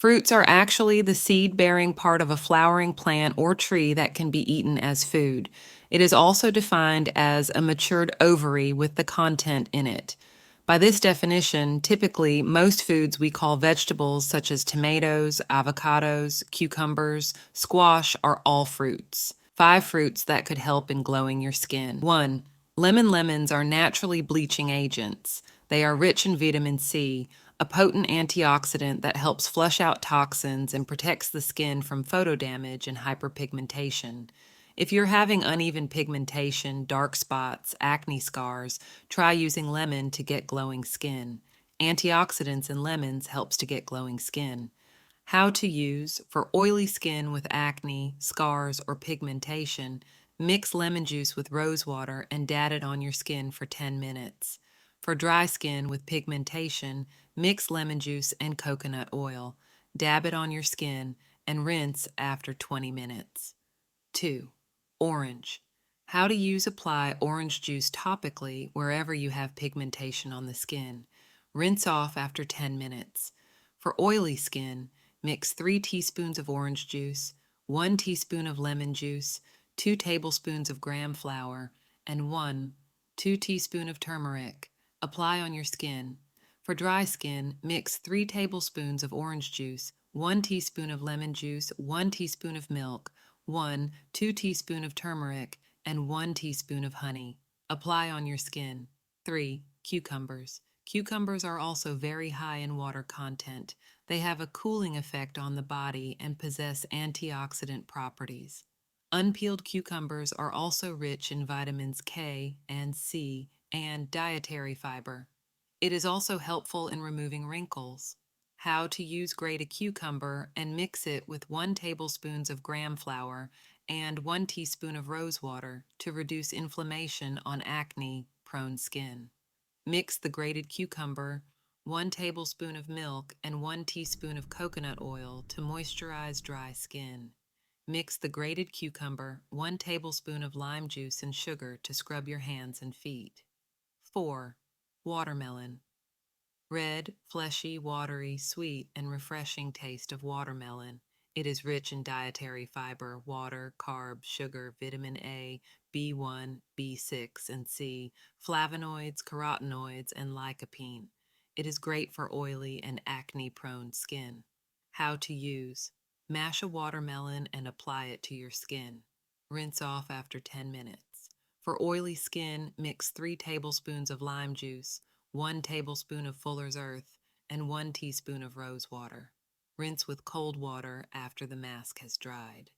Fruits are actually the seed-bearing part of a flowering plant or tree that can be eaten as food. It is also defined as a matured ovary with the content in it. By this definition, typically most foods we call vegetables such as tomatoes, avocados, cucumbers, squash are all fruits. 5 fruits that could help in glowing your skin. 1. Lemons are naturally bleaching agents. They are rich in vitamin C, a potent antioxidant that helps flush out toxins and protects the skin from photo damage and hyperpigmentation. If you're having uneven pigmentation, dark spots, acne scars, try using lemon to get glowing skin. Antioxidants in lemons helps to get glowing skin. How to use for oily skin with acne, scars, or pigmentation. Mix lemon juice with rose water and dab it on your skin for 10 minutes. For dry skin with pigmentation, mix lemon juice and coconut oil. Dab it on your skin and rinse after 20 minutes. 2. Orange. How to apply orange juice topically wherever you have pigmentation on the skin. Rinse off after 10 minutes. For oily skin, mix 3 teaspoons of orange juice, 1 teaspoon of lemon juice, 2 tablespoons of gram flour, and 2 teaspoons of turmeric. Apply on your skin. For dry skin, mix 3 tablespoons of orange juice, 1 teaspoon of lemon juice, 1 teaspoon of milk, 2 teaspoons of turmeric, and 1 teaspoon of honey. Apply on your skin. 3. Cucumbers. Cucumbers are also very high in water content. They have a cooling effect on the body and possess antioxidant properties. Unpeeled cucumbers are also rich in vitamins K and C and dietary fiber. It is also helpful in removing wrinkles. How to grate a cucumber and mix it with 1 tablespoon of gram flour and 1 teaspoon of rose water to reduce inflammation on acne-prone skin. Mix the grated cucumber, 1 tablespoon of milk, and 1 teaspoon of coconut oil to moisturize dry skin. Mix the grated cucumber, 1 tablespoon of lime juice, and sugar to scrub your hands and feet. 4. Watermelon. Red, fleshy, watery, sweet, and refreshing taste of watermelon. It is rich in dietary fiber, water, carbs, sugar, vitamin A, B1, B6, and C, flavonoids, carotenoids, and lycopene. It is great for oily and acne-prone skin. How to use. Mash a watermelon and apply it to your skin. Rinse off after 10 minutes. For oily skin, mix 3 tablespoons of lime juice, 1 tablespoon of Fuller's Earth, and 1 teaspoon of rose water. Rinse with cold water after the mask has dried.